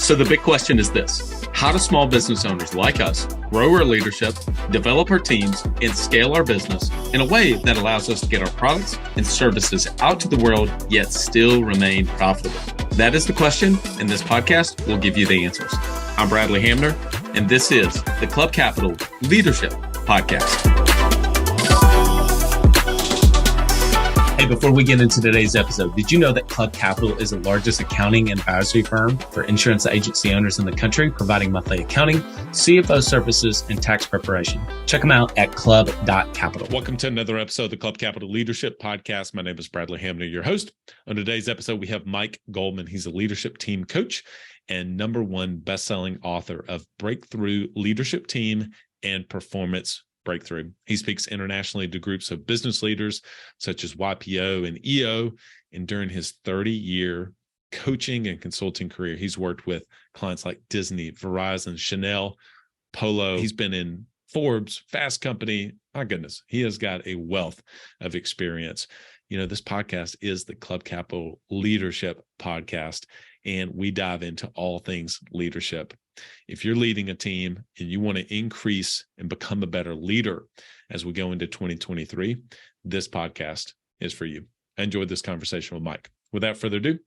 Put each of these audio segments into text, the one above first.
So the big question is this: how do small business owners like us grow our leadership, develop our teams, and scale our business in a way that allows us to get our products and services out to the world, yet still remain profitable? That is the question, and this podcast will give you the answers. I'm Bradley Hamner, and this is the Club Capital Leadership Podcast. Hey, before we get into today's episode, did you know that Club Capital is the largest accounting and advisory firm for insurance agency owners in the country, providing monthly accounting, CFO services, and tax preparation? Check them out at club.capital. Welcome to another episode of the Club Capital Leadership Podcast. My name is Bradley Hamner, your host. On today's episode, we have Mike Goldman. He's a leadership team coach and #1 bestselling author of Breakthrough Leadership Team and Performance Breakthrough. He speaks internationally to groups of business leaders such as YPO and EO. And during his 30-year coaching and consulting career, he's worked with clients like Disney, Verizon, Chanel, Polo. He's been in Forbes, Fast Company. My goodness, he has got a wealth of experience. You know, this podcast is the Club Capital Leadership Podcast, and we dive into all things leadership. If you're leading a team and you want to increase and become a better leader as we go into 2023, this podcast is for you. I enjoyed this conversation with Mike. Without further ado,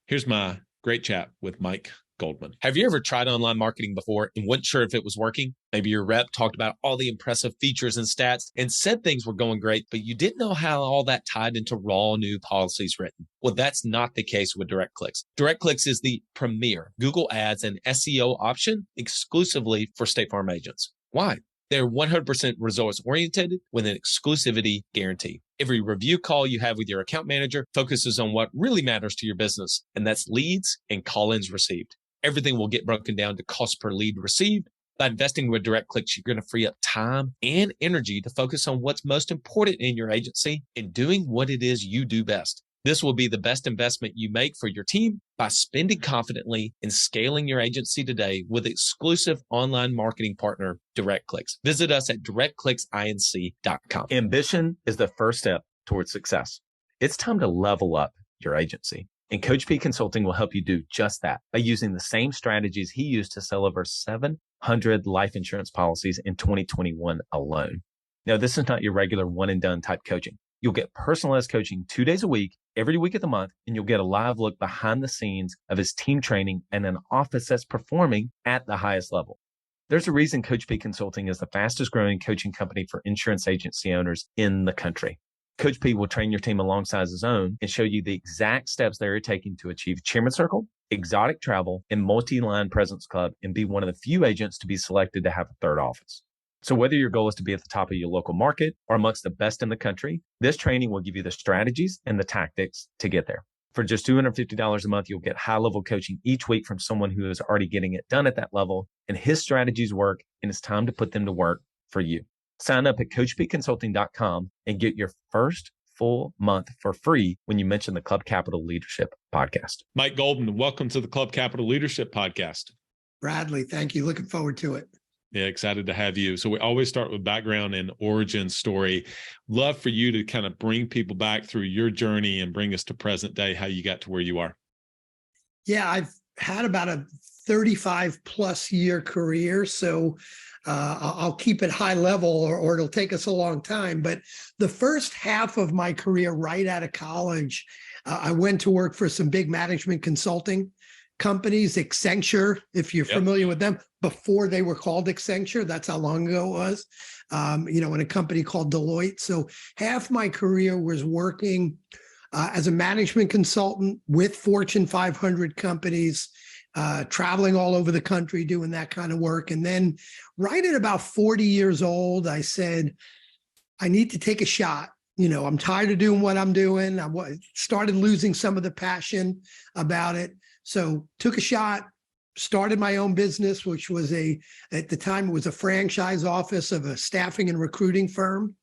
here's my great chat with Mike Goldman. Have you ever tried online marketing before and weren't sure if it was working? Maybe your rep talked about all the impressive features and stats and said things were going great, but you didn't know how all that tied into raw new policies written. Well, that's not the case with DirectClicks. DirectClicks is the premier Google Ads and SEO option exclusively for State Farm agents. Why? They're 100% results oriented with an exclusivity guarantee. Every review call you have with your account manager focuses on what really matters to your business, and that's leads and call-ins received. Everything will get broken down to cost per lead received. By investing with DirectClicks, you're going to free up time and energy to focus on what's most important in your agency and doing what it is you do best. This will be the best investment you make for your team by spending confidently and scaling your agency today with exclusive online marketing partner, DirectClicks. Visit us at directclicksinc.com. Ambition is the first step towards success. It's time to level up your agency. And Coach P Consulting will help you do just that by using the same strategies he used to sell over 700 life insurance policies in 2021 alone. Now, this is not your regular one and done type coaching. You'll get personalized coaching 2 days a week, every week of the month, and you'll get a live look behind the scenes of his team training and an office that's performing at the highest level. There's a reason Coach P Consulting is the fastest growing coaching company for insurance agency owners in the country. Coach P will train your team alongside his own and show you the exact steps they're taking to achieve Chairman Circle, exotic travel, and multi-line presence club, and be one of the few agents to be selected to have a third office. So whether your goal is to be at the top of your local market or amongst the best in the country, this training will give you the strategies and the tactics to get there. For just $250 a month, you'll get high-level coaching each week from someone who is already getting it done at that level, and his strategies work, and it's time to put them to work for you. Sign up at coachpconsulting.com and get your first full month for free when you mention the Club Capital Leadership Podcast. Mike Goldman, welcome to the Club Capital Leadership Podcast. Bradley, thank you. Looking forward to it. Yeah, excited to have you. So we always start with background and origin story. Love for you to kind of bring people back through your journey and bring us to present day, how you got to where you are. Yeah, I've had about a 35 plus year career. So I'll keep it high level or it'll take us a long time. But the first half of my career right out of college, I went to work for some big management consulting companies, Accenture, if you're familiar with them, before they were called Accenture. That's how long ago it was, in a company called Deloitte. So half my career was working as a management consultant with Fortune 500 companies, traveling all over the country, doing that kind of work. And then right at about 40 years old, I said, I need to take a shot. I'm tired of doing what I'm doing. I started losing some of the passion about it. So took a shot, started my own business, which was at the time, it was a franchise office of a staffing and recruiting firm.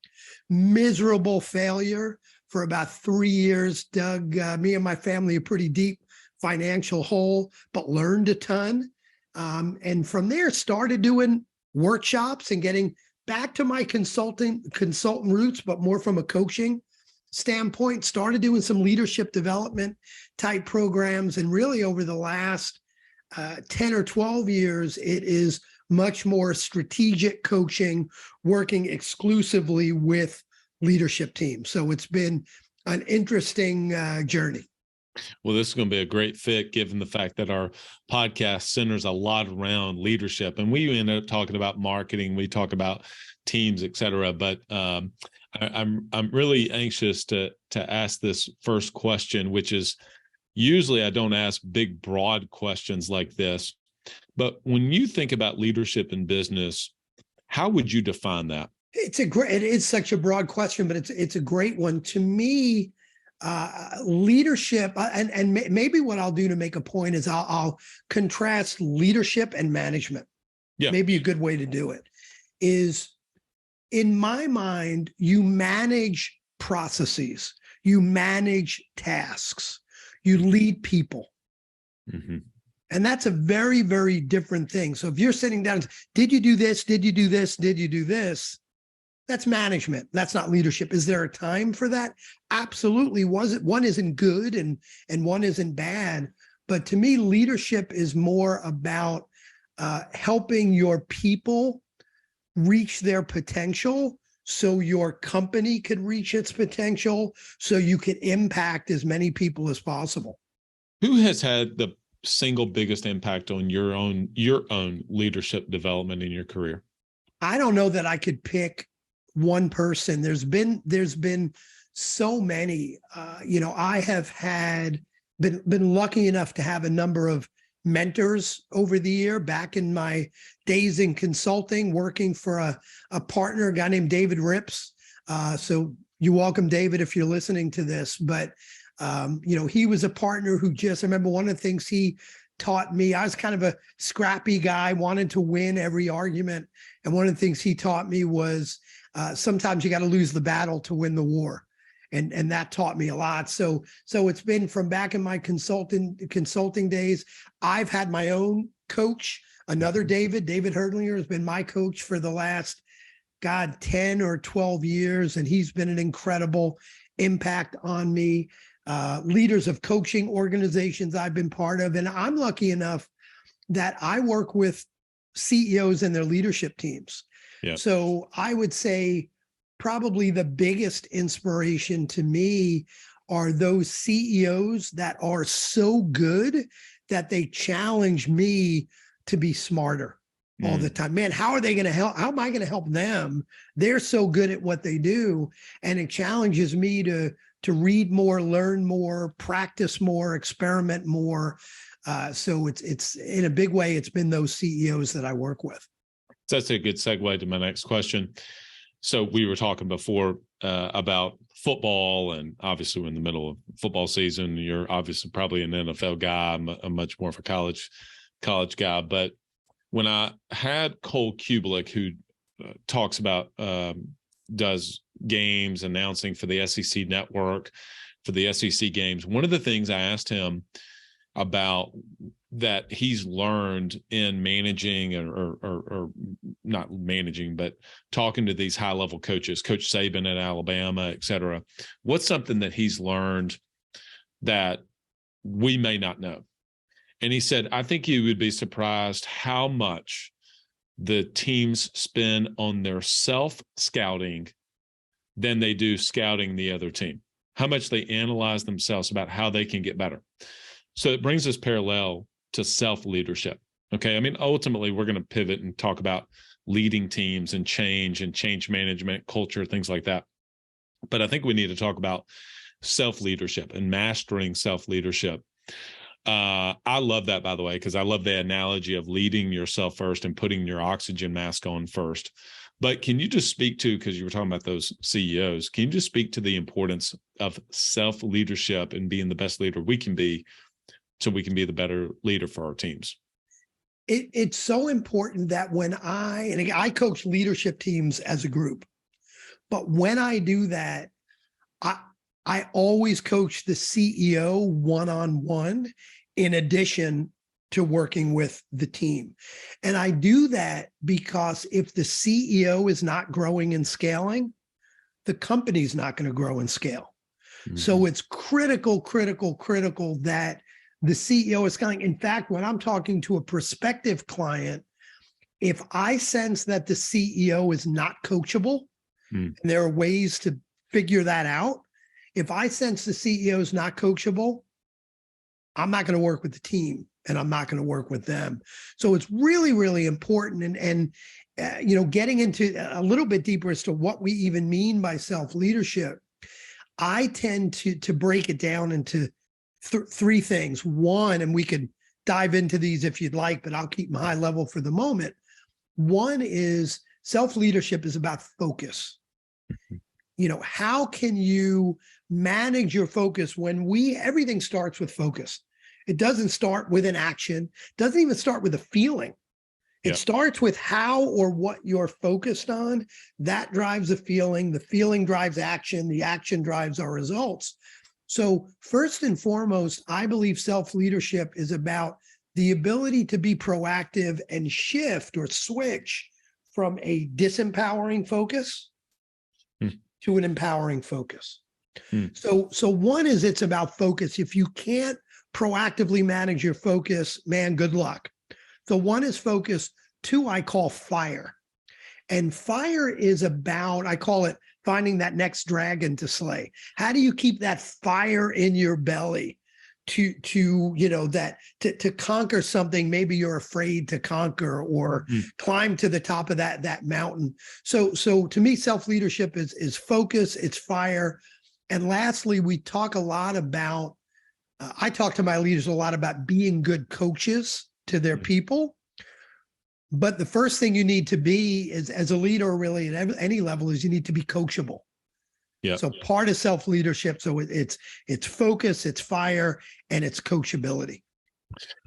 Miserable failure for about 3 years, dug me and my family a pretty deep financial hole, but learned a ton. And from there, started doing workshops and getting back to my consultant roots, but more from a coaching standpoint. Started doing some leadership development type programs. And really over the last 10 or 12 years, it is much more strategic coaching, working exclusively with leadership teams. So it's been an interesting journey. Well, this is going to be a great fit given the fact that our podcast centers a lot around leadership, and we end up talking about marketing, we talk about teams, et cetera. But I'm really anxious to ask this first question, which is, usually I don't ask big, broad questions like this, but when you think about leadership in business, how would you define that? It is such a broad question, but it's a great one. To me, leadership, and maybe what I'll do to make a point is I'll contrast leadership and management. Yeah. Maybe a good way to do it is, in my mind, you manage processes, you manage tasks, you lead people. Mm-hmm. And that's a very, very different thing. So if you're sitting down, did you do this? Did you do this? Did you do this? That's management. That's not leadership. Is there a time for that? Absolutely. One isn't good and one isn't bad. But to me, leadership is more about helping your people reach their potential so your company could reach its potential, so you could impact as many people as possible. Who has had the single biggest impact on your own leadership development in your career? I don't know that I could pick one person. There's been so many. I have been lucky enough to have a number of mentors over the year. Back in my days in consulting, working for a partner, a guy named David Rips. So you're welcome, David, if you're listening to this. But he was a partner who I remember one of the things he taught me. I was kind of a scrappy guy, wanted to win every argument. And one of the things he taught me was sometimes you got to lose the battle to win the war. And that taught me a lot. So it's been from back in my consulting days. I've had my own coach, another David Herdlinger has been my coach for the last, 10 or 12 years. And he's been an incredible impact on me. Leaders of coaching organizations I've been part of. And I'm lucky enough that I work with CEOs and their leadership teams. Yeah. So I would say probably the biggest inspiration to me are those CEOs that are so good that they challenge me to be smarter all the time. Man, how are they going to help? How am I going to help them? They're so good at what they do. And it challenges me to read more, learn more, practice more, experiment more. So it's in a big way, it's been those CEOs that I work with. So that's a good segue to my next question. So we were talking before about football, and obviously we're in the middle of football season. You're obviously probably an NFL guy. I'm much more of a college guy. But when I had Cole Kubelik, who talks about does games announcing for the SEC network, for the SEC games, one of the things I asked him about that he's learned in managing or not managing, but talking to these high level coaches, Coach Saban at Alabama, et cetera. What's something that he's learned that we may not know? And he said, I think you would be surprised how much the teams spend on their self-scouting than they do scouting the other team, how much they analyze themselves about how they can get better. So it brings us parallel to self-leadership. Okay. I mean, ultimately, we're going to pivot and talk about leading teams and change management, culture, things like that. But I think we need to talk about self-leadership and mastering self-leadership. I love that, by the way, because I love the analogy of leading yourself first and putting your oxygen mask on first. But can you just speak to, because you were talking about those CEOs, can you just speak to the importance of self-leadership and being the best leader we can be so we can be the better leader for our teams? It's so important that when I coach leadership teams as a group, but when I do that, I always coach the CEO one-on-one in addition to working with the team. And I do that because if the CEO is not growing and scaling, the company's not going to grow and scale. Mm-hmm. So it's critical that the CEO is coming. In fact, when I'm talking to a prospective client, if I sense that the CEO is not coachable, and there are ways to figure that out. If I sense the CEO is not coachable, I'm not going to work with the team and I'm not going to work with them. So it's really, really important. And getting into a little bit deeper as to what we even mean by self-leadership, I tend to break it down into three things. One, and we could dive into these if you'd like, but I'll keep them high level for the moment. One is self-leadership is about focus. How can you manage your focus when everything starts with focus? It doesn't start with an action, doesn't even start with a feeling. It starts with how or what you're focused on. That drives the feeling drives action, the action drives our results. So first and foremost, I believe self-leadership is about the ability to be proactive and shift or switch from a disempowering focus to an empowering focus. So one is it's about focus. If you can't proactively manage your focus, man, good luck. So one is focus. Two, I call fire. And fire is about, I call it finding that next dragon to slay. How do you keep that fire in your belly to conquer something maybe you're afraid to conquer or climb to the top of that mountain? So to me, self-leadership is focus, it's fire. And lastly, we talk a lot about, I talk to my leaders a lot about being good coaches to their people. But the first thing you need to be is, as a leader, really at any level, is you need to be coachable. Yeah. So part of self-leadership, so it's focus, it's fire, and it's coachability.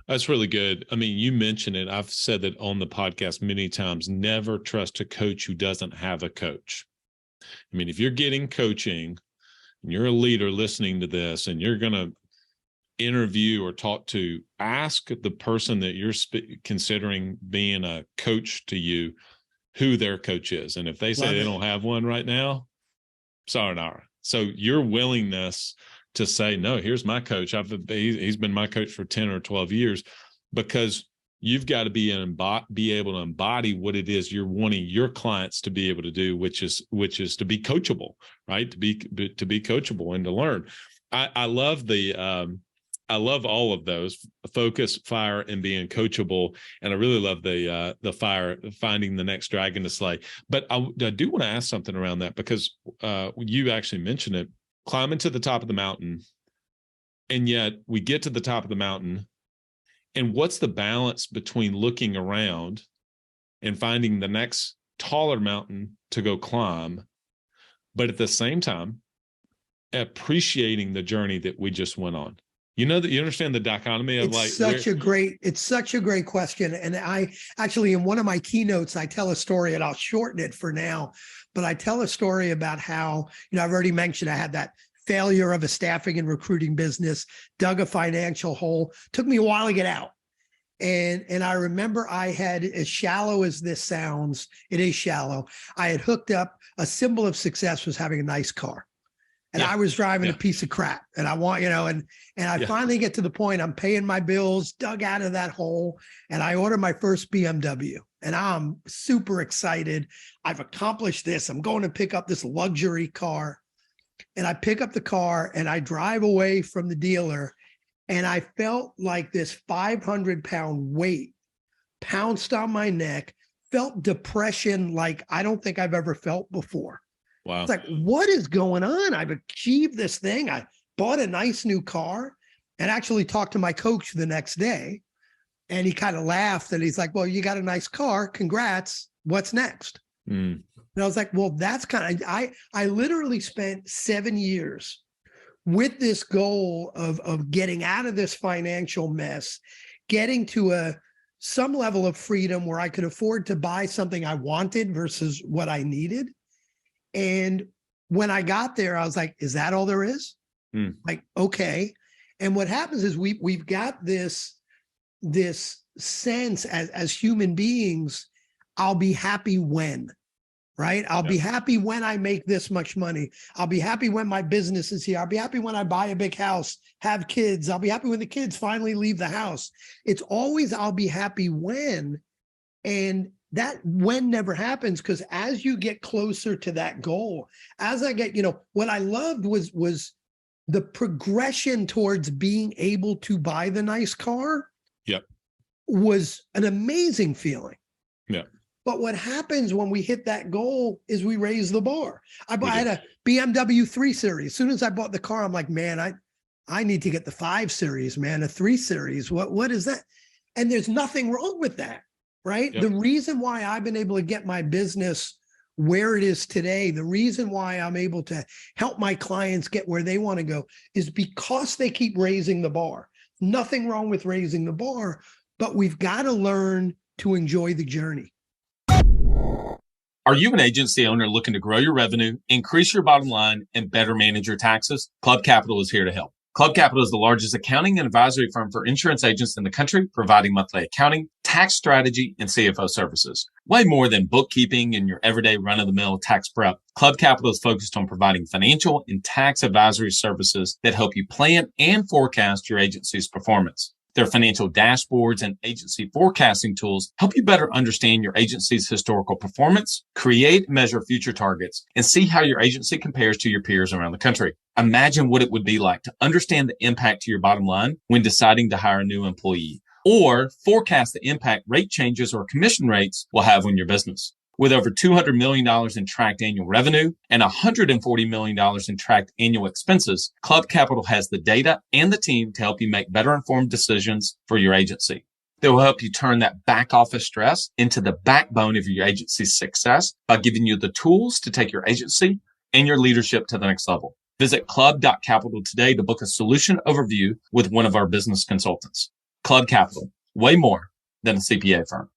That's really good. I mean, you mentioned it. I've said that on the podcast many times, never trust a coach who doesn't have a coach. I mean, if you're getting coaching and you're a leader listening to this and you're going to interview or talk to, ask the person that you're considering being a coach to you who their coach is. And if they say they don't have one right now, sayonara. So your willingness to say, no, here's my coach. He's been my coach for 10 or 12 years, because you've got to be able to embody what it is you're wanting your clients to be able to do, which is to be coachable, right? To be coachable and to learn. I love all of those: focus, fire, and being coachable. And I really love the fire, finding the next dragon to slay. But I do want to ask something around that, because you actually mentioned it, climbing to the top of the mountain. And yet we get to the top of the mountain, and what's the balance between looking around and finding the next taller mountain to go climb, but at the same time appreciating the journey that we just went on? You understand the dichotomy of it's such a great question. And I actually, in one of my keynotes, I tell a story, and I'll shorten it for now, but I tell a story about how, I've already mentioned I had that failure of a staffing and recruiting business, dug a financial hole, took me a while to get out. And I remember I had, as shallow as this sounds, it is shallow, I had hooked up, a symbol of success was having a nice car. And I was driving a piece of crap, and I want, and I finally get to the point, I'm paying my bills, dug out of that hole, and I order my first BMW, and I'm super excited. I've accomplished this. I'm going to pick up this luxury car, and I pick up the car and I drive away from the dealer, and I felt like this 500-pound weight pounced on my neck, felt depression like I don't think I've ever felt before. Wow. It's like, what is going on? I've achieved this thing. I bought a nice new car, and actually talked to my coach the next day, and he kind of laughed, and he's like, well, you got a nice car. Congrats. What's next? And I was like, well, that's kind of, I literally spent 7 years with this goal of getting out of this financial mess, getting to some level of freedom where I could afford to buy something I wanted versus what I needed. And when I got there, I was like, is that all there is? Like, okay. And what happens is we've got this sense as human beings, I'll be happy when, right? I'll be happy when I make this much money. I'll be happy when my business is here. I'll be happy when I buy a big house, have kids. I'll be happy when the kids finally leave the house. It's always, I'll be happy when, and that when never happens, because as you get closer to that goal, as I get, what I loved was the progression towards being able to buy the nice car. Yep. Was an amazing feeling. Yeah. But what happens when we hit that goal is we raise the bar. I had a BMW 3 Series. As soon as I bought the car, I'm like, man, I need to get the 5 Series, man, a 3 Series. What is that? And there's nothing wrong with that, right? Yep. The reason why I've been able to get my business where it is today, the reason why I'm able to help my clients get where they want to go is because they keep raising the bar. Nothing wrong with raising the bar, but we've got to learn to enjoy the journey. Are you an agency owner looking to grow your revenue, increase your bottom line, and better manage your taxes? Club Capital is here to help. Club Capital is the largest accounting and advisory firm for insurance agents in the country, providing monthly accounting, tax strategy, and CFO services. Way more than bookkeeping and your everyday run-of-the-mill tax prep, Club Capital is focused on providing financial and tax advisory services that help you plan and forecast your agency's performance. Their financial dashboards and agency forecasting tools help you better understand your agency's historical performance, create and measure future targets, and see how your agency compares to your peers around the country. Imagine what it would be like to understand the impact to your bottom line when deciding to hire a new employee, or forecast the impact rate changes or commission rates will have on your business. With over $200 million in tracked annual revenue and $140 million in tracked annual expenses, Club Capital has the data and the team to help you make better informed decisions for your agency. They will help you turn that back office stress into the backbone of your agency's success by giving you the tools to take your agency and your leadership to the next level. Visit club.capital today to book a solution overview with one of our business consultants. Club Capital, way more than a CPA firm.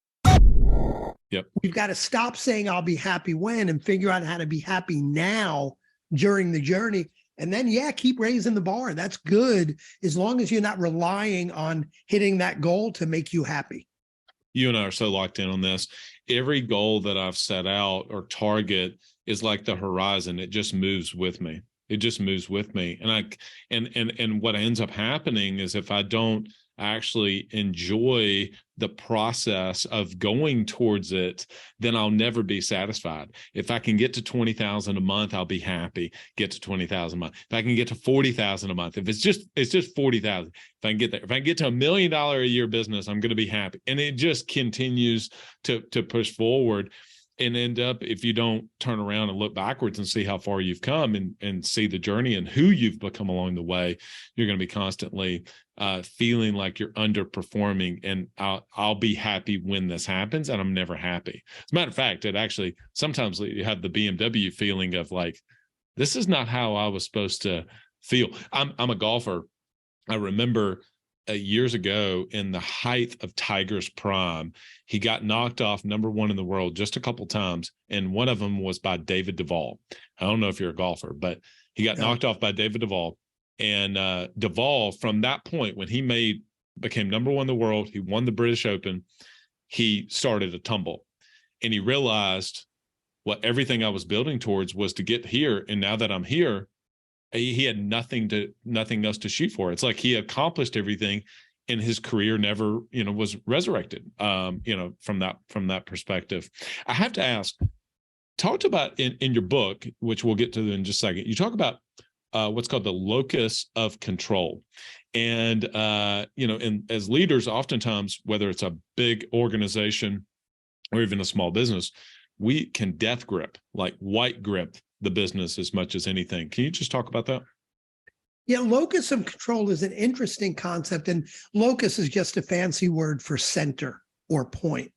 Yep. We've got to stop saying I'll be happy when and figure out how to be happy now during the journey. And then, keep raising the bar. That's good as long as you're not relying on hitting that goal to make you happy. You and I are so locked in on this. Every goal that I've set out or target is like the horizon. It just moves with me. It just moves with me. And what ends up happening is if I don't actually enjoy the process of going towards it, then I'll never be satisfied. If I can get to 20,000 a month, I'll be happy. Get to 20,000 a month. If I can get to 40,000 a month, it's just 40,000. If I can get there, if I can get to $1 million a year business, I'm going to be happy. And it just continues to push forward. And end up, if you don't turn around and look backwards and see how far you've come and see the journey and who you've become along the way, you're going to be constantly feeling like you're underperforming. And I'll be happy when this happens, and I'm never happy. As a matter of fact, it actually sometimes you have the BMW feeling of like, this is not how I was supposed to feel. I'm a golfer. I remember years ago in the height of Tiger's prime, he got knocked off number one in the world just a couple times. And one of them was by David Duval. I don't know if you're a golfer, but he got knocked off by David Duval. And Duval, from that point, when he became number one in the world, he won the British Open, he started a tumble. And he realized what everything I was building towards was to get here. And now that I'm here, he had nothing else to shoot for. It's like he accomplished everything, and his career never, was resurrected. From that perspective, I have to ask. Talked about in your book, which we'll get to in just a second. You talk about what's called the locus of control, and and as leaders, oftentimes, whether it's a big organization or even a small business, we can death grip, like white grip the business as much as anything. Can you just talk about that? Yeah, locus of control is an interesting concept, and locus is just a fancy word for center or point.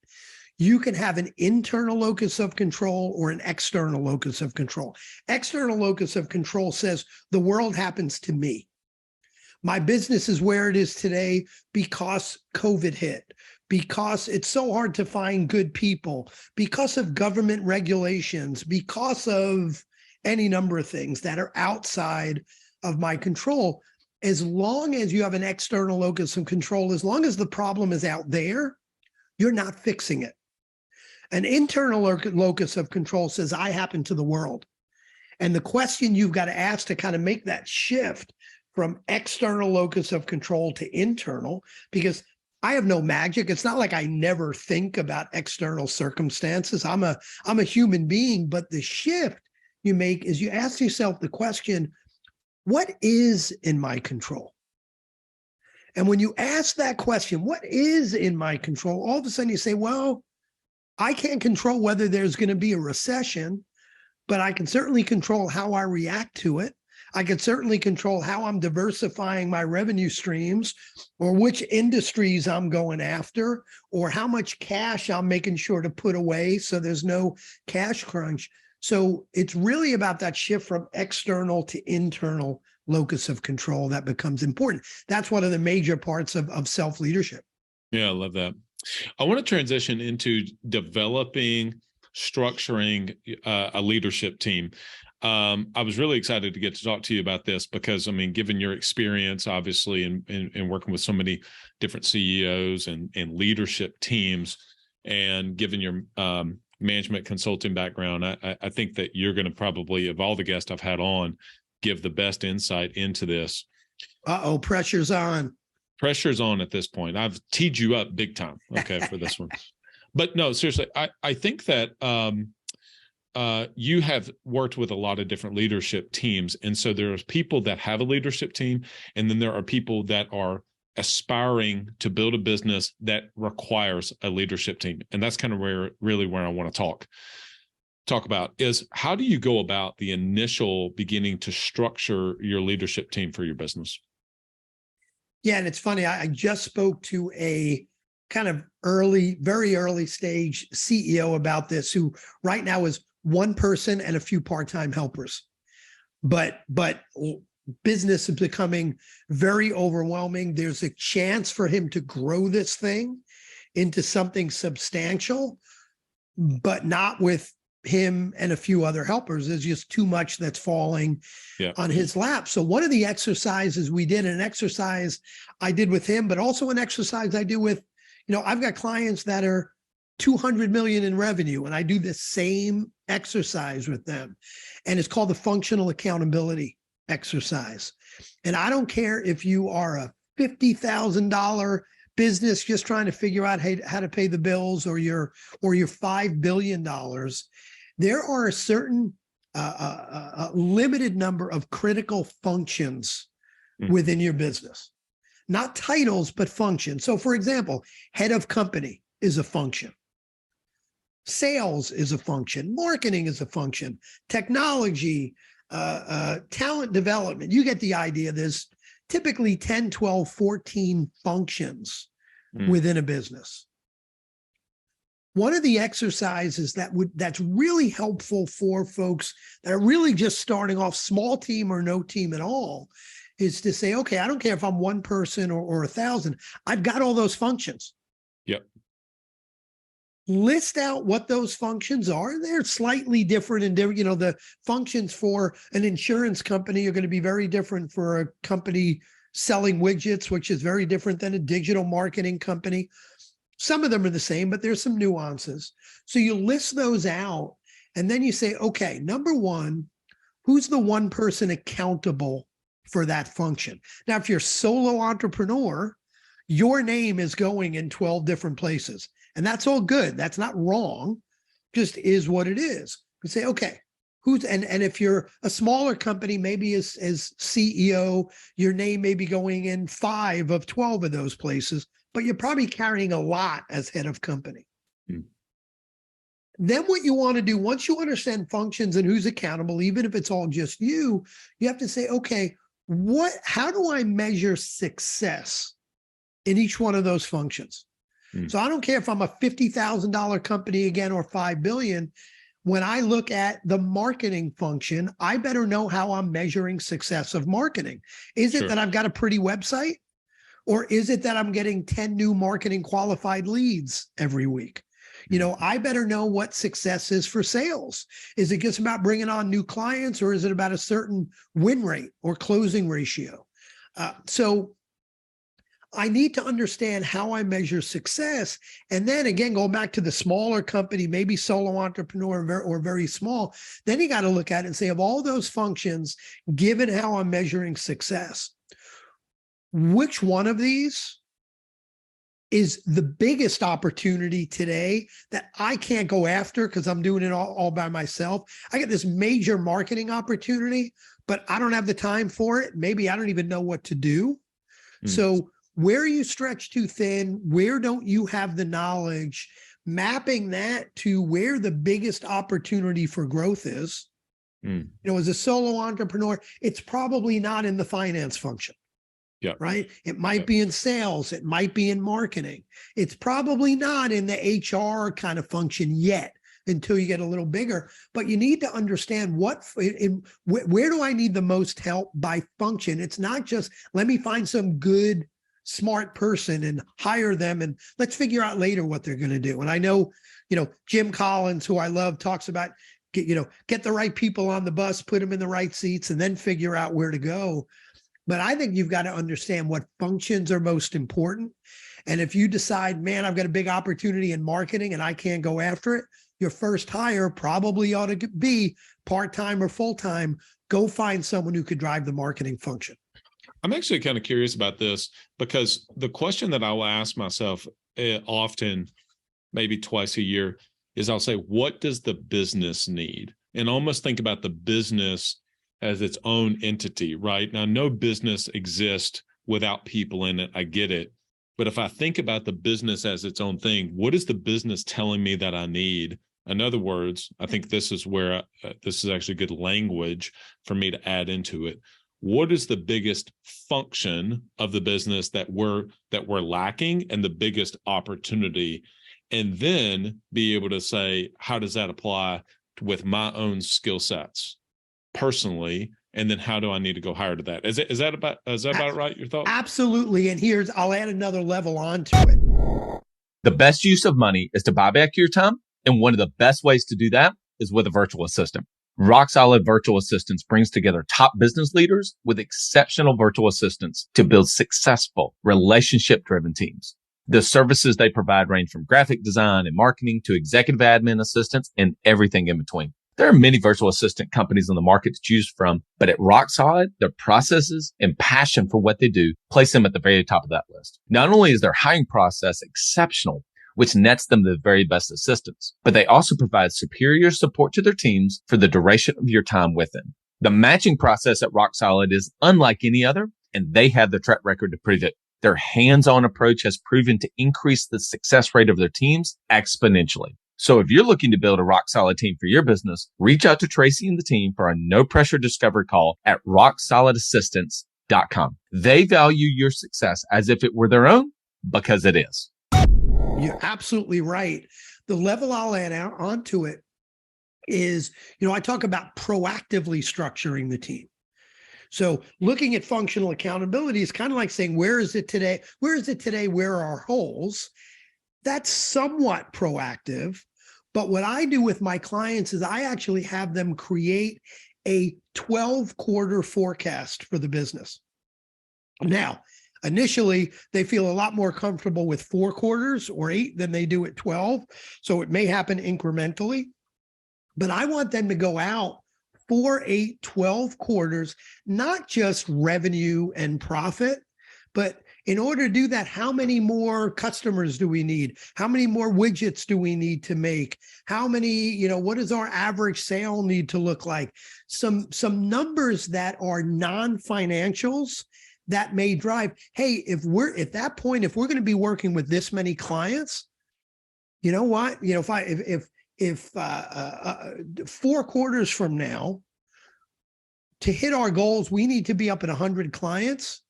You can have an internal locus of control or an external locus of control. External locus of control says the world happens to me. My business is where it is today because COVID hit, because it's so hard to find good people, because of government regulations, because of any number of things that are outside of my control. As long as you have an external locus of control, as long as the problem is out there, you're not fixing it. An internal locus of control says, I happen to the world. And the question you've got to ask to kind of make that shift from external locus of control to internal, because I have no magic. It's not like I never think about external circumstances. I'm a human being, but the shift you make is you ask yourself the question, what is in my control? And when you ask that question, what is in my control? All of a sudden you say, well, I can't control whether there's going to be a recession, but I can certainly control how I react to it. I can certainly control how I'm diversifying my revenue streams, or which industries I'm going after, or how much cash I'm making sure to put away so there's no cash crunch. So it's really about that shift from external to internal locus of control that becomes important. That's one of the major parts of self-leadership. Yeah, I love that. I want to transition into developing, structuring a leadership team. I was really excited to get to talk to you about this because, I mean, given your experience, obviously, in working with so many different CEOs and leadership teams, and given your management consulting background, I think that you're going to probably, of all the guests I've had on, give the best insight into this. Uh-oh, pressure's on. Pressure's on at this point. I've teed you up big time, okay, for this one. But no, seriously, I think that you have worked with a lot of different leadership teams. And so there's people that have a leadership team, and then there are people that are aspiring to build a business that requires a leadership team. And that's kind of where I want to talk about is, how do you go about the initial beginning to structure your leadership team for your business? Yeah, and it's funny, I just spoke to a kind of very early stage CEO about this, who right now is one person and a few part-time helpers. But business is becoming very overwhelming. There's a chance for him to grow this thing into something substantial, but not with him and a few other helpers. There's just too much that's falling on his lap. So one of the exercises we did, an exercise I did with him, but also an exercise I do with, I've got clients that are 200 million in revenue, and I do the same exercise with them. And it's called the functional accountability exercise. And I don't care if you are a $50,000 business just trying to figure out how to pay the bills, or your $5 billion. There are a certain a limited number of critical functions within your business, not titles, but functions. So for example, head of company is a function. Sales is a function. Marketing is a function. Technology, talent development. You get the idea. There's typically 10, 12, 14 functions within a business. One of the exercises that's really helpful for folks that are really just starting off, small team or no team at all, is to say, okay, I don't care if I'm one person or 1,000, I've got all those functions. Yep. List out what those functions are. They're slightly different and different. The functions for an insurance company are going to be very different for a company selling widgets, which is very different than a digital marketing company. Some of them are the same, but there's some nuances. So you list those out, and then you say, okay, number one, who's the one person accountable for that function? Now, if you're a solo entrepreneur, your name is going in 12 different places, and that's all good. That's not wrong, just is what it is. You say, okay, and if you're a smaller company, maybe as CEO, your name may be going in 5 of 12 of those places, but you're probably carrying a lot as head of company. Then what you want to do, once you understand functions and who's accountable, even if it's all just you have to say, okay, how do I measure success in each one of those functions? So I don't care if I'm a $50,000 company again, or 5 billion. When I look at the marketing function, I better know how I'm measuring success of marketing. Is it that I've got a pretty website? Or is it that I'm getting 10 new marketing qualified leads every week? I better know what success is for sales. Is it just about bringing on new clients, or is it about a certain win rate or closing ratio? So I need to understand how I measure success. And then again, going back to the smaller company, maybe solo entrepreneur or very small, then you got to look at it and say, of all those functions, given how I'm measuring success, which one of these is the biggest opportunity today that I can't go after because I'm doing it all by myself? I got this major marketing opportunity, but I don't have the time for it. Maybe I don't even know what to do. So where are you stretched too thin? Where don't you have the knowledge? Mapping that to where the biggest opportunity for growth is. You know, as a solo entrepreneur, it's probably not in the finance function. Yeah. Right. It might be in sales. It might be in marketing. It's probably not in the HR kind of function yet until you get a little bigger. But you need to understand where do I need the most help by function? It's not just let me find some good, smart person and hire them and let's figure out later what they're going to do. And I know, Jim Collins, who I love, talks about, get the right people on the bus, put them in the right seats, and then figure out where to go. But I think you've got to understand what functions are most important. And if you decide, man, I've got a big opportunity in marketing and I can't go after it, your first hire probably ought to be part-time or full-time. Go find someone who could drive the marketing function. I'm actually kind of curious about this because the question that I will ask myself often, maybe twice a year, is I'll say, what does the business need? And almost think about the business as its own entity, right? Now, no business exists without people in it. I get it. But if I think about the business as its own thing, what is the business telling me that I need? In other words, I think this is where this is actually good language for me to add into it. What is the biggest function of the business that we're lacking and the biggest opportunity? And then be able to say, how does that apply with my own skill sets personally? And then how do I need to go higher to that? Is that about right? Your thought? Absolutely. And I'll add another level onto it. The best use of money is to buy back your time. And one of the best ways to do that is with a virtual assistant. Rock Solid Virtual Assistants brings together top business leaders with exceptional virtual assistants to build successful relationship-driven teams. The services they provide range from graphic design and marketing to executive admin assistants and everything in between. There are many virtual assistant companies on the market to choose from, but at Rock Solid, their processes and passion for what they do place them at the very top of that list. Not only is their hiring process exceptional, which nets them the very best assistants, but they also provide superior support to their teams for the duration of your time with them. The matching process at Rock Solid is unlike any other, and they have the track record to prove it. Their hands-on approach has proven to increase the success rate of their teams exponentially. So if you're looking to build a rock-solid team for your business, reach out to Tracy and the team for a no-pressure discovery call at rocksolidassistance.com. They value your success as if it were their own, because it is. You're absolutely right. The level I'll add onto it is, I talk about proactively structuring the team. So looking at functional accountability is kind of like saying, where is it today? Where is it today? Where are our holes? That's somewhat proactive. But what I do with my clients is I actually have them create a 12-quarter forecast for the business. Now, initially, they feel a lot more comfortable with 4 quarters or 8 than they do at 12. So it may happen incrementally. But I want them to go out 4, 8, 12 quarters, not just revenue and profit, but in order to do that, how many more customers do we need? How many more widgets do we need to make? How many, what does our average sale need to look like? Some numbers that are non-financials that may drive, hey, if we're at that point, if we're going to be working with this many clients, you know what? If 4 quarters from now, to hit our goals, we need to be up at 100 clients.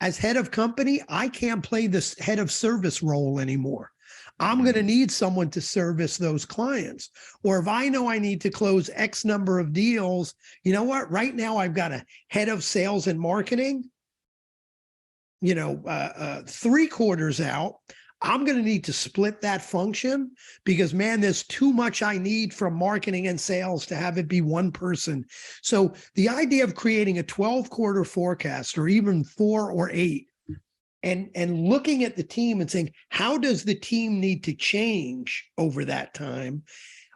As head of company, I can't play this head of service role anymore. I'm going to need someone to service those clients. Or if I know I need to close X number of deals, you know what? Right now, I've got a head of sales and marketing, 3 quarters out. I'm going to need to split that function because, man, there's too much I need from marketing and sales to have it be one person. So the idea of creating a 12-quarter forecast or even 4 or 8 and looking at the team and saying, how does the team need to change over that time?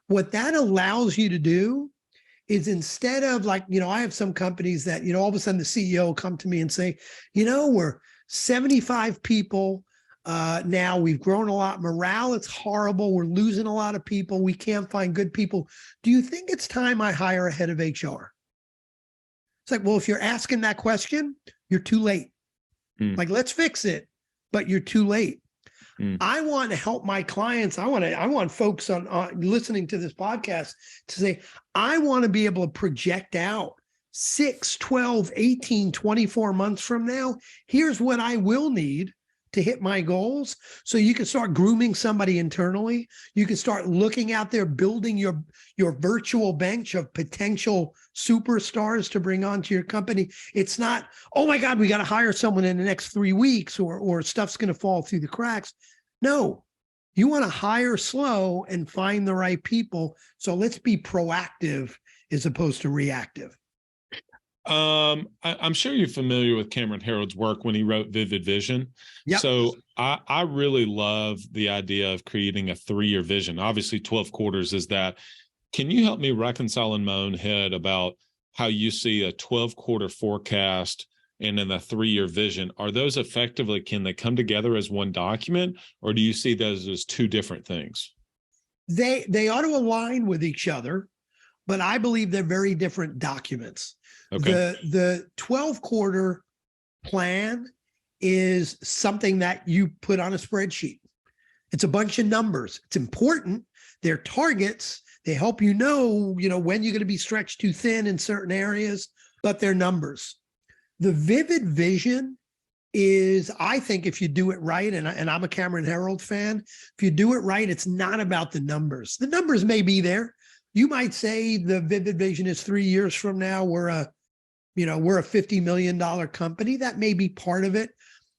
What that allows you to do is, instead of, like, I have some companies that, all of a sudden the CEO will come to me and say, we're 75 people. Now we've grown a lot. Morale, it's horrible. We're losing a lot of people. We can't find good people. Do you think it's time I hire a head of HR? It's like, well, if you're asking that question, you're too late. Like, let's fix it, but you're too late. I want to help my clients. I want folks on listening to this podcast to say, I want to be able to project out 6, 12, 18, 24 months from now. Here's what I will need to hit my goals. So you can start grooming somebody internally. You can start looking out there, building your virtual bench of potential superstars to bring onto your company. It's not, oh my God, we got to hire someone in the next 3 weeks, or stuff's going to fall through the cracks. No, you want to hire slow and find the right people. So let's be proactive as opposed to reactive. I'm sure you're familiar with Cameron Herold's work when he wrote Vivid Vision. Yep. So I really love the idea of creating a 3-year vision. Obviously, 12 quarters is that. Can you help me reconcile in my own head about how you see a 12-quarter forecast and then a 3-year vision? Are those effectively, can they come together as one document, or do you see those as two different things? They ought to align with each other, but I believe they're very different documents. Okay. The 12-quarter plan is something that you put on a spreadsheet. It's a bunch of numbers. It's important. They're targets. They help when you're going to be stretched too thin in certain areas, but they're numbers. The Vivid Vision is, I think, if you do it right, and I'm a Cameron Herold fan, if you do it right, it's not about the numbers. The numbers may be there. You might say the Vivid Vision is 3 years from now, we're a $50 million company. That may be part of it.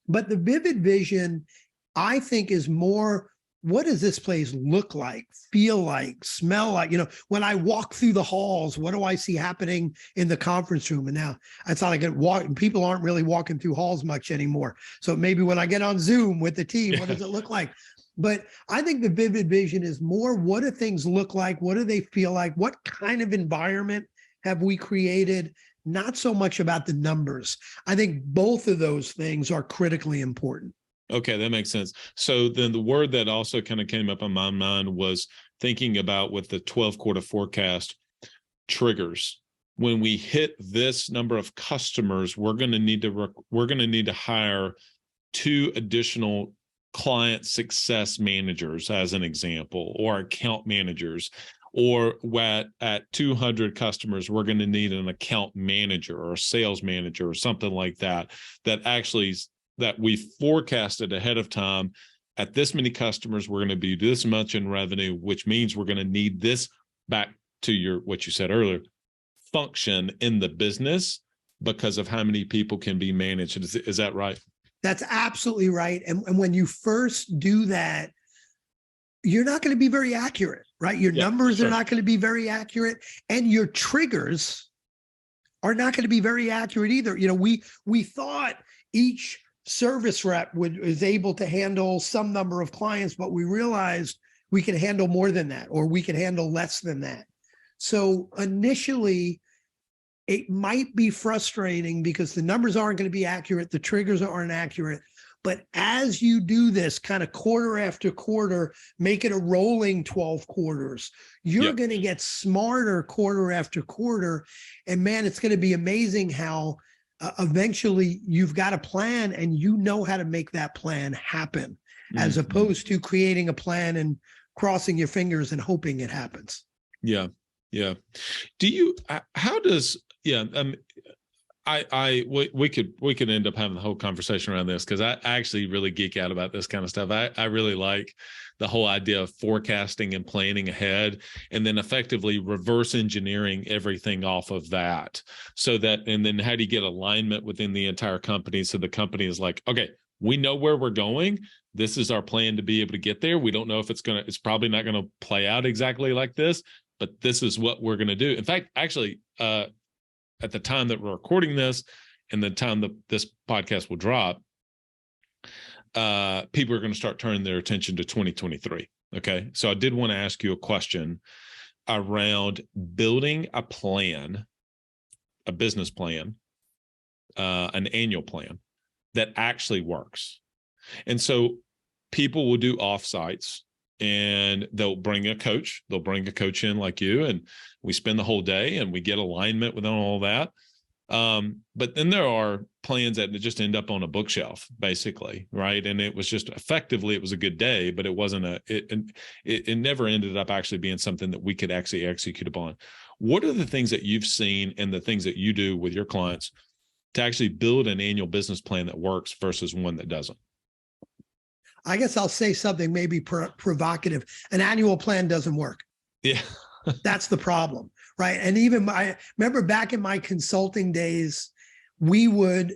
But the Vivid Vision, I think, is more, what does this place look like, feel like, smell like? When I walk through the halls, what do I see happening in the conference room? And now it's not like people aren't really walking through halls much anymore. So maybe when I get on Zoom with the team, what does it look like? But I think the Vivid Vision is more, what do things look like? What do they feel like? What kind of environment have we created? Not so much about the numbers. I think both of those things are critically important. Okay, that makes sense. So then the word that also kind of came up in my mind was thinking about, with the 12-quarter forecast, triggers. When we hit this number of customers, we're going to need to hire 2 additional client success managers, as an example, or account managers. Or at 200 customers, we're going to need an account manager or a sales manager or something like that, that we forecasted ahead of time. At this many customers, we're going to be this much in revenue, which means we're going to need this, back to what you said earlier, function in the business because of how many people can be managed. Is that right? That's absolutely right. And when you first do that, you're not going to be very accurate, right? Your numbers are not going to be very accurate, and your triggers are not going to be very accurate either. We thought each service rep was able to handle some number of clients, but we realized we can handle more than that, or we can handle less than that. So initially, it might be frustrating because the numbers aren't going to be accurate, the triggers aren't accurate. But as you do this kind of quarter after quarter, make it a rolling 12 quarters, you're going to get smarter quarter after quarter. And man, it's going to be amazing how eventually you've got a plan and you know how to make that plan happen, as opposed to creating a plan and crossing your fingers and hoping it happens. Yeah. Yeah. We could end up having the whole conversation around this, because I actually really geek out about this kind of stuff. I really like the whole idea of forecasting and planning ahead, and then effectively reverse engineering everything off of that. And then how do you get alignment within the entire company? So the company is like, okay, we know where we're going. This is our plan to be able to get there. We don't know if it's probably not going to play out exactly like this, but this is what we're going to do. In fact, actually, at the time that we're recording this and the time that this podcast will drop, people are going to start turning their attention to 2023. Okay. So I did want to ask you a question around building a plan, a business plan, an annual plan that actually works. And so people will do offsites and they'll bring a coach. They'll bring a coach in like you, and we spend the whole day and we get alignment with all that. But then there are plans that just end up on a bookshelf, basically, right? And it was just effectively, it was a good day, but it wasn't it never ended up actually being something that we could actually execute upon. What are the things that you've seen and the things that you do with your clients to actually build an annual business plan that works versus one that doesn't? I guess I'll say something maybe provocative. An annual plan doesn't work. Yeah. That's the problem, right? And even I remember back in my consulting days, we would,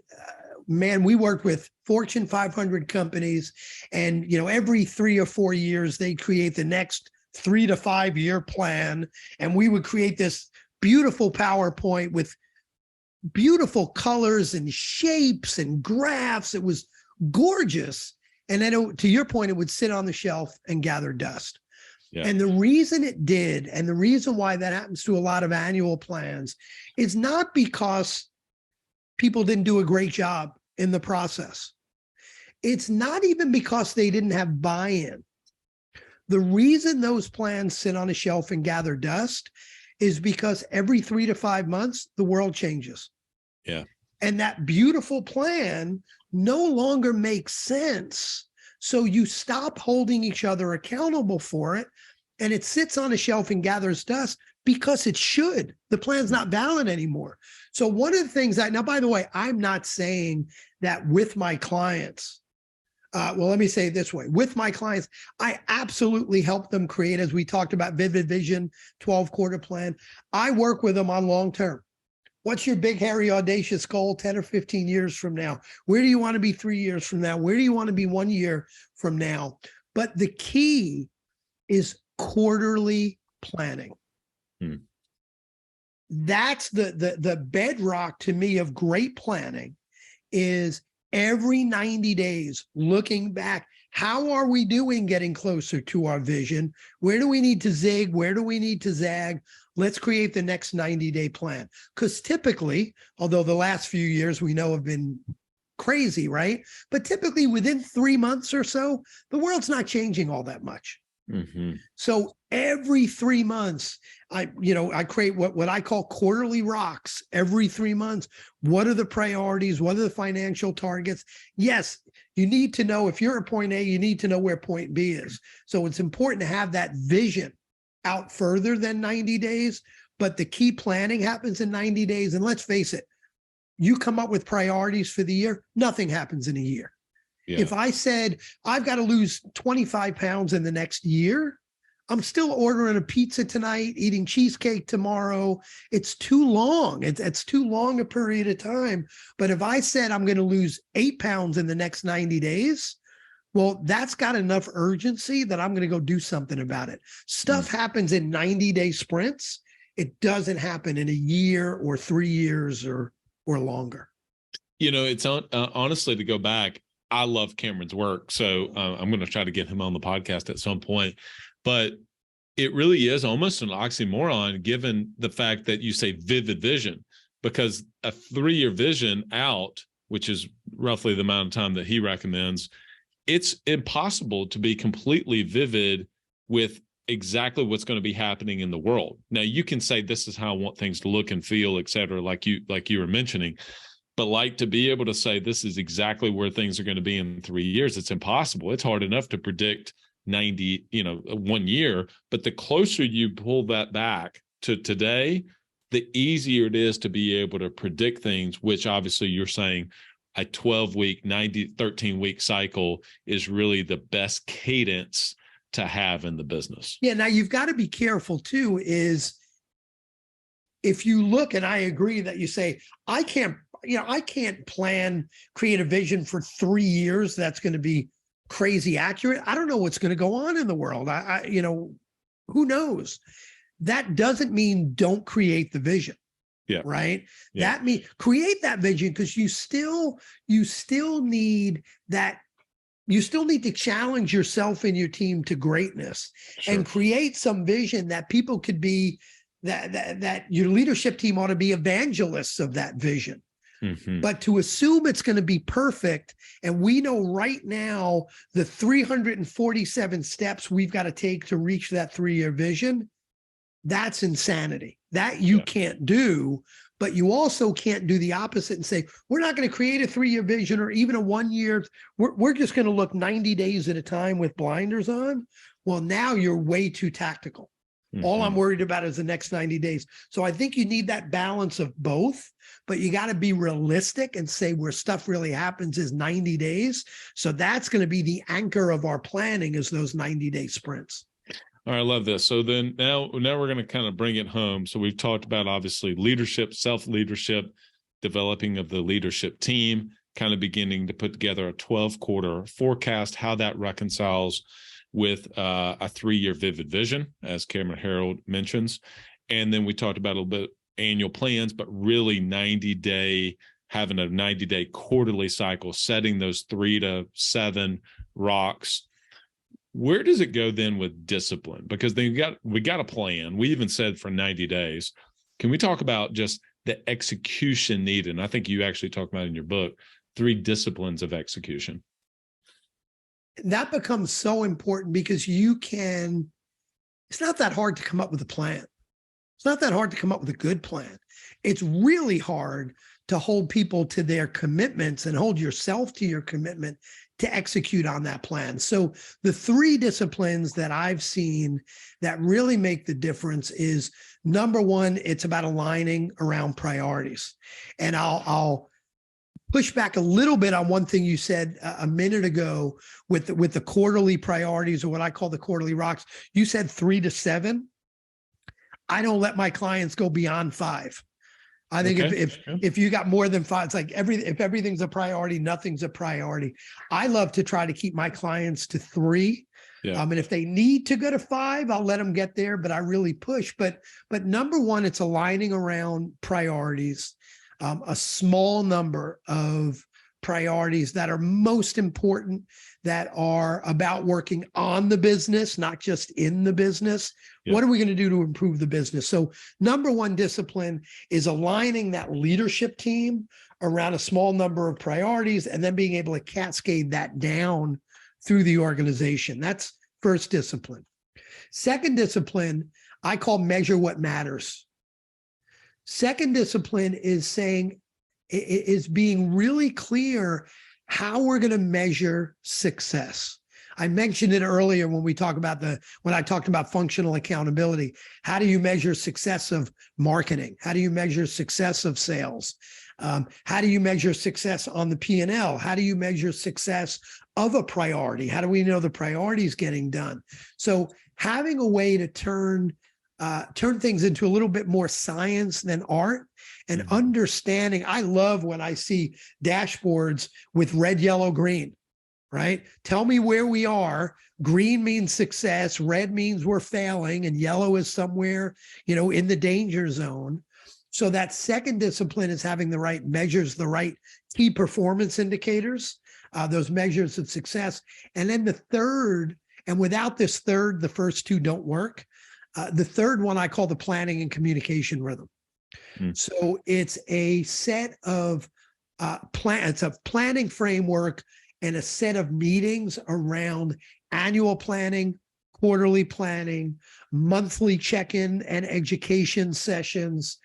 we worked with Fortune 500 companies, and every 3 or 4 years they create the next 3 to 5 year plan, and we would create this beautiful PowerPoint with beautiful colors and shapes and graphs. It was gorgeous, and then to your point, it would sit on the shelf and gather dust. Yeah. And the reason it did, and the reason why that happens to a lot of annual plans, is not because people didn't do a great job in the process. It's not even because they didn't have buy-in. The reason those plans sit on a shelf and gather dust is because every 3 to 5 months, the world changes. Yeah. And that beautiful plan no longer makes sense. So you stop holding each other accountable for it, and it sits on a shelf and gathers dust because it should. The plan's not valid anymore. So one of the things now, by the way, I'm not saying that with my clients. Well, let me say it this way. With my clients, I absolutely help them create, as we talked about, vivid vision, 12-quarter plan. I work with them on long-term. What's your big, hairy, audacious goal 10 or 15 years from now? Where do you want to be 3 years from now? Where do you want to be 1 year from now? But the key is quarterly planning. That's the bedrock to me of great planning, is every 90 days looking back. How are we doing getting closer to our vision? Where do we need to zig? Where do we need to zag? Let's create the next 90-day plan. Because typically, although the last few years we know have been crazy, right? But typically within 3 months or so, the world's not changing all that much. Mm-hmm. So every 3 months, I create what I call quarterly rocks. Every 3 months, what are the priorities? What are the financial targets? Yes, you need to know, if you're at point A, you need to know where point B is. So it's important to have that vision out further than 90 days, but the key planning happens in 90 days. And let's face it, you come up with priorities for the year, nothing happens in a year. Yeah. If I said, I've got to lose 25 pounds in the next year, I'm still ordering a pizza tonight, eating cheesecake tomorrow. It's too long. It's too long a period of time. But if I said I'm going to lose 8 pounds in the next 90 days, well, that's got enough urgency that I'm going to go do something about it. Stuff happens in 90-day sprints. It doesn't happen in a year or 3 years or longer. It's honestly, to go back, I love Cameron's work. So I'm going to try to get him on the podcast at some point. But it really is almost an oxymoron, given the fact that you say vivid vision, because a 3-year vision out, which is roughly the amount of time that he recommends, it's impossible to be completely vivid with exactly what's going to be happening in the world. Now, you can say, this is how I want things to look and feel, et cetera, like you were mentioning. But to be able to say, this is exactly where things are going to be in 3 years, it's impossible. It's hard enough to predict 1 year, but the closer you pull that back to today, the easier it is to be able to predict things, which obviously you're saying a 12-week, 13-week cycle is really the best cadence to have in the business. Yeah. Now you've got to be careful too, is if you look, and I agree that you say, I can't create a vision for 3 years that's going to be crazy accurate. I don't know what's going to go on in the world. Who knows? That doesn't mean don't create the vision. Yeah. Right. Yeah. That means create that vision, because you still need that you still need to challenge yourself and your team to greatness and create some vision that people could be, that your leadership team ought to be evangelists of that vision. But to assume it's going to be perfect, and we know right now the 347 steps we've got to take to reach that 3-year vision, that's insanity. That you can't do. But you also can't do the opposite and say, we're not going to create a 3-year vision or even a 1 year. We're just going to look 90 days at a time with blinders on. Well, now you're way too tactical. All I'm worried about is the next 90 days. So I think you need that balance of both, but you got to be realistic and say where stuff really happens is 90 days. So that's going to be the anchor of our planning, is those 90-day sprints. All right, I love this. So then now we're going to kind of bring it home. So we've talked about obviously leadership, self-leadership, developing of the leadership team, kind of beginning to put together a 12-quarter forecast, how that reconciles with a 3-year vivid vision, as Cameron Harold mentions. And then we talked about a little bit annual plans, but really having a 90-day quarterly cycle, setting those 3 to 7 rocks. Where does it go then with discipline? Because we got a plan. We even said for 90 days. Can we talk about just the execution needed? And I think you actually talk about in your book 3 disciplines of execution. That becomes so important because it's not that hard to come up with a plan. It's not that hard to come up with a good plan. It's really hard to hold people to their commitments and hold yourself to your commitment to execute on that plan. So the 3 disciplines that I've seen that really make the difference is, number 1, it's about aligning around priorities. And I'll push back a little bit on one thing you said a minute ago with the quarterly priorities, or what I call the quarterly rocks. You said 3 to 7. I don't let my clients go beyond 5. I think if you got more than 5, it's like if everything's a priority, nothing's a priority. I love to try to keep my clients to 3. And if they need to go to 5, I'll let them get there, but I really push. But number 1, it's aligning around priorities, a small number of priorities that are most important, that are about working on the business, not just in the business. What are we going to do to improve the business? So number 1 discipline is aligning that leadership team around a small number of priorities, and then being able to cascade that down through the organization. That's first discipline. Second discipline, I call measure what matters. Second discipline is being really clear how we're going to measure success. I mentioned it earlier when I talked about functional accountability. How do you measure success of marketing? How do you measure success of sales? How do you measure success on the P&L? How do you measure success of a priority? How do we know the priority is getting done? So having a way to turn things into a little bit more science than art, and understanding. I love when I see dashboards with red, yellow, green, right? Tell me where we are. Green means success, red means we're failing, and yellow is somewhere, in the danger zone. So that second discipline is having the right measures, the right key performance indicators, those measures of success. And then the third, and without this third, the first 2 don't work. The third one I call the planning and communication rhythm. So it's a set of it's a planning framework and a set of meetings around annual planning, quarterly planning, monthly check-in and education sessions,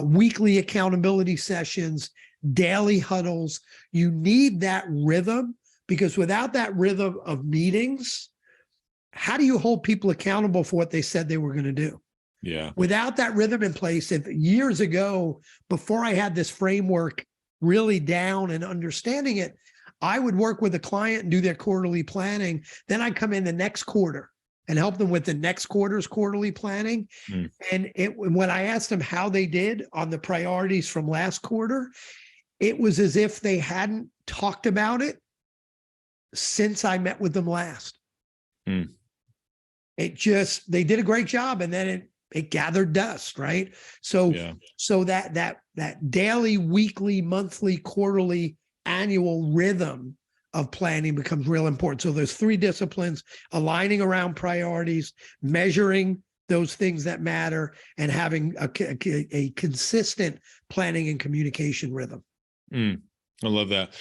weekly accountability sessions, daily huddles. You need that rhythm, because without that rhythm of meetings, how do you hold people accountable for what they said they were going to do? Without that rhythm in place, if years ago, before I had this framework really down and understanding it, I would work with a client and do their quarterly planning. Then I'd come in the next quarter and help them with the next quarter's quarterly planning. And when I asked them how they did on the priorities from last quarter, it was as if they hadn't talked about it since I met with them last. They did a great job, and then it gathered dust, right? So that daily, weekly, monthly, quarterly, annual rhythm of planning becomes real important. So there's 3 disciplines: aligning around priorities, measuring those things that matter, and having a consistent planning and communication rhythm. I love that.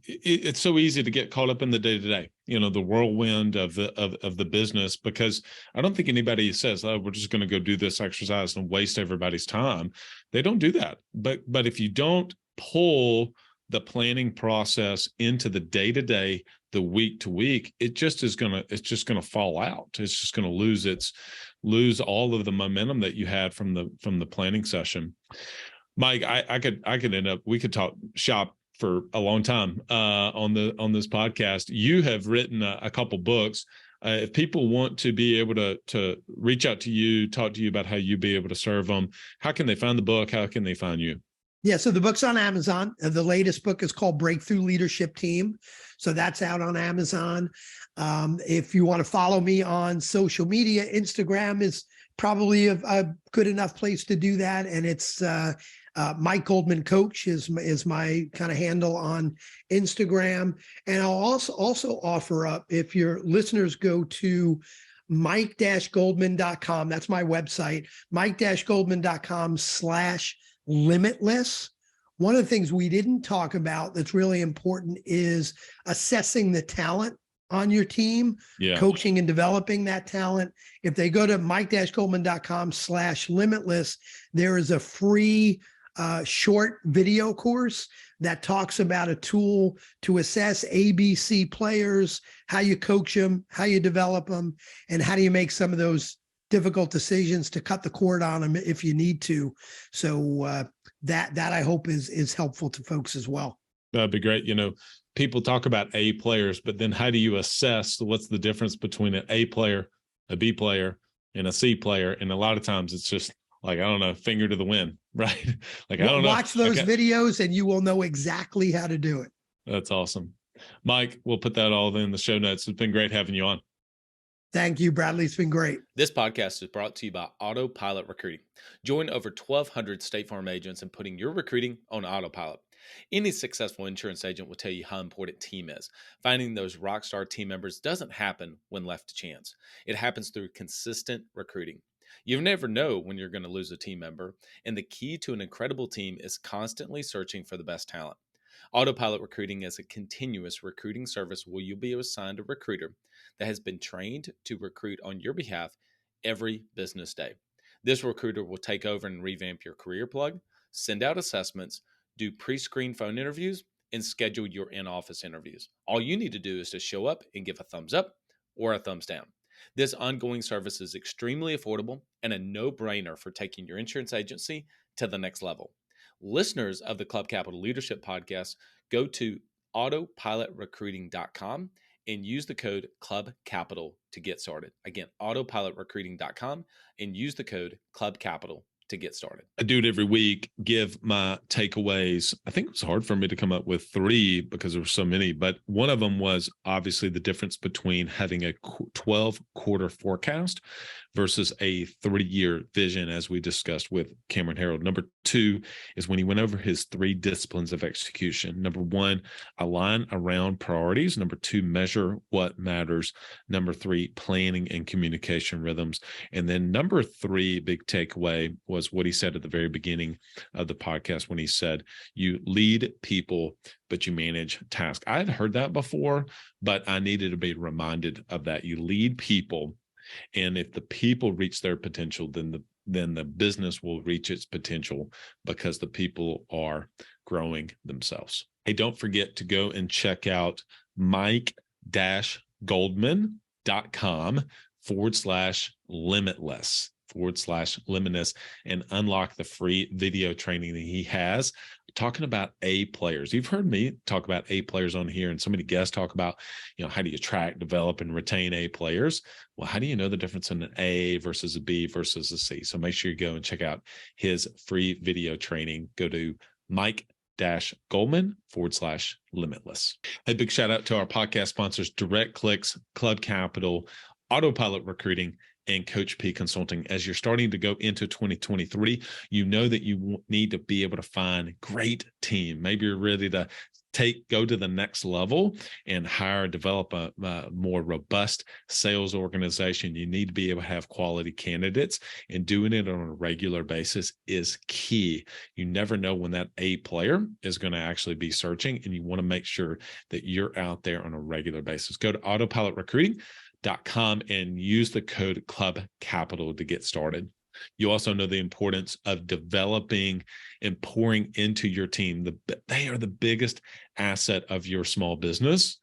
It's so easy to get caught up in the day-to-day, the whirlwind of the business, because I don't think anybody says, oh, we're just going to go do this exercise and waste everybody's time. They don't do that. But if you don't pull the planning process into the day-to-day, the week to week, it's just going to fall out. It's just going to lose all of the momentum that you had from the planning session. Mike, we could talk shop for a long time on this podcast. You have written a couple books. If people want to be able to reach out to you, talk to you about how you be able to serve them, how can they find the book? How can they find you? Yeah, so the book's on Amazon. The latest book is called Breakthrough Leadership Team. So that's out on Amazon. If you want to follow me on social media, Instagram is probably a good enough place to do that. And it's Mike Goldman Coach is my kind of handle on Instagram. And I'll also offer up, if your listeners go to mike-goldman.com, that's my website, mike-goldman.com/limitless. One of the things we didn't talk about that's really important is assessing the talent on your team, coaching and developing that talent. If they go to mike-goldman.com/limitless, there is a free short video course that talks about a tool to assess ABC players, how you coach them, how you develop them, and how do you make some of those difficult decisions to cut the cord on them if you need to. So that I hope is helpful to folks as well. That'd be great. People talk about A players, but then how do you assess what's the difference between an A player, a B player, and a C player? And a lot of times it's just like, I don't know, finger to the wind, right? Like, I don't know. Watch those videos and you will know exactly how to do it. That's awesome. Mike, we'll put that all in the show notes. It's been great having you on. Thank you, Bradley. It's been great. This podcast is brought to you by Autopilot Recruiting. Join over 1,200 State Farm agents in putting your recruiting on autopilot. Any successful insurance agent will tell you how important team is. Finding those rock star team members doesn't happen when left to chance. It happens through consistent recruiting. You never know when you're going to lose a team member, and the key to an incredible team is constantly searching for the best talent. Autopilot Recruiting is a continuous recruiting service where you'll be assigned a recruiter that has been trained to recruit on your behalf every business day. This recruiter will take over and revamp your career plug, send out assessments, do pre-screen phone interviews, and schedule your in-office interviews. All you need to do is to show up and give a thumbs up or a thumbs down. This ongoing service is extremely affordable and a no-brainer for taking your insurance agency to the next level. Listeners of the Club Capital Leadership Podcast, go to autopilotrecruiting.com and use the code CLUBCAPITAL to get started. Again, autopilotrecruiting.com and use the code CLUBCAPITAL to get started. I do it every week, give my takeaways. I think it was hard for me to come up with 3 because there were so many, but one of them was obviously the difference between having a 12-quarter forecast versus a 3-year vision, as we discussed with Cameron Harold. Number 2 is when he went over his 3 disciplines of execution. Number 1, align around priorities. Number 2, measure what matters. Number 3, planning and communication rhythms. And then number 3, big takeaway, was what he said at the very beginning of the podcast when he said, you lead people, but you manage tasks. I had heard that before, but I needed to be reminded of that. You lead people, and if the people reach their potential, then the business will reach its potential because the people are growing themselves. Hey, don't forget to go and check out mike-goldman.com/limitless and unlock the free video training that he has talking about A players. You've heard me talk about A players on here, and so many guests talk about, how do you attract, develop, and retain A players? Well, how do you know the difference in an A versus a B versus a C? So make sure you go and check out his free video training. Go to mike-goldman.com/limitless. A big shout out to our podcast sponsors, Direct Clicks, Club Capital, Autopilot Recruiting, and Coach P Consulting. As you're starting to go into 2023, you know that you need to be able to find a great team. Maybe you're ready to go to the next level and develop a more robust sales organization, you need to be able to have quality candidates, and doing it on a regular basis is key. You never know when that A player is going to actually be searching, and you want to make sure that you're out there on a regular basis. Go to autopilotrecruiting.com and use the code Club Capital to get started. You also know the importance of developing and pouring into your team. They are the biggest asset of your small business.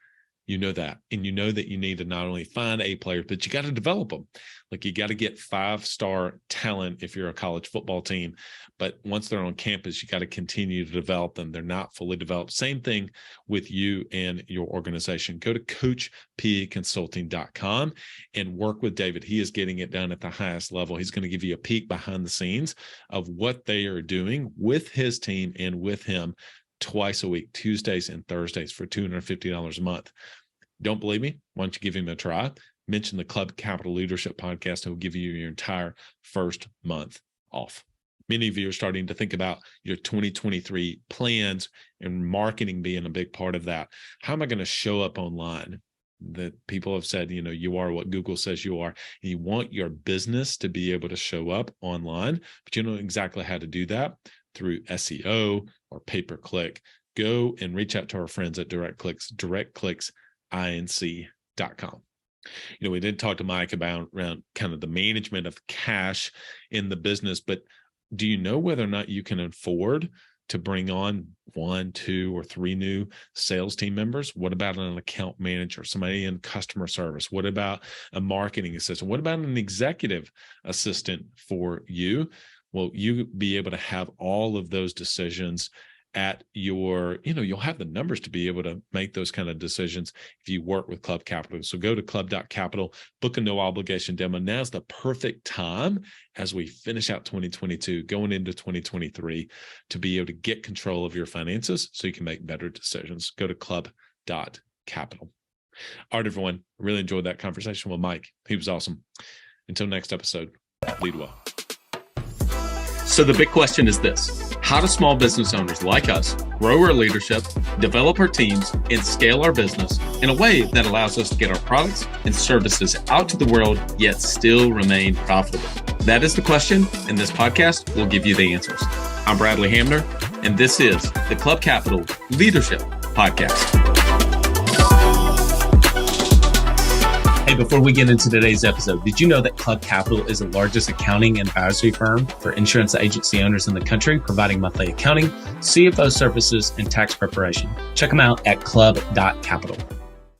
You know that. And you know that you need to not only find A players, but you got to develop them. Like, you got to get 5-star talent if you're a college football team. But once they're on campus, you got to continue to develop them. They're not fully developed. Same thing with you and your organization. Go to coachpaconsulting.com and work with David. He is getting it done at the highest level. He's going to give you a peek behind the scenes of what they are doing with his team and with him twice a week, Tuesdays and Thursdays, for $250 a month. Don't believe me? Why don't you give him a try? Mention the Club Capital Leadership Podcast, and he'll give you your entire first month off. Many of you are starting to think about your 2023 plans, and marketing being a big part of that. How am I going to show up online? That people have said, you are what Google says you are. And you want your business to be able to show up online, but you know exactly how to do that through SEO or pay-per-click. Go and reach out to our friends at directclicks.inc.com. We did talk to Mike around kind of the management of cash in the business, but do you know whether or not you can afford to bring on 1, 2, or 3 new sales team members? What about an account manager, somebody in customer service? What about a marketing assistant? What about an executive assistant for you? Well, you be able to have all of those decisions at your, you'll have the numbers to be able to make those kind of decisions if you work with Club Capital. So go to club.capital, book a no obligation demo. Now's the perfect time as we finish out 2022, going into 2023, to be able to get control of your finances so you can make better decisions. Go to club.capital. All right, everyone. I really enjoyed that conversation with Mike. He was awesome. Until next episode, lead well. So the big question is this: how do small business owners like us grow our leadership, develop our teams, and scale our business in a way that allows us to get our products and services out to the world, yet still remain profitable? That is the question, and this podcast will give you the answers. I'm Bradley Hamner, and this is the Club Capital Leadership Podcast. Hey, before we get into today's episode, did you know that Club Capital is the largest accounting and advisory firm for insurance agency owners in the country, providing monthly accounting, CFO services, and tax preparation? Check them out at club.capital.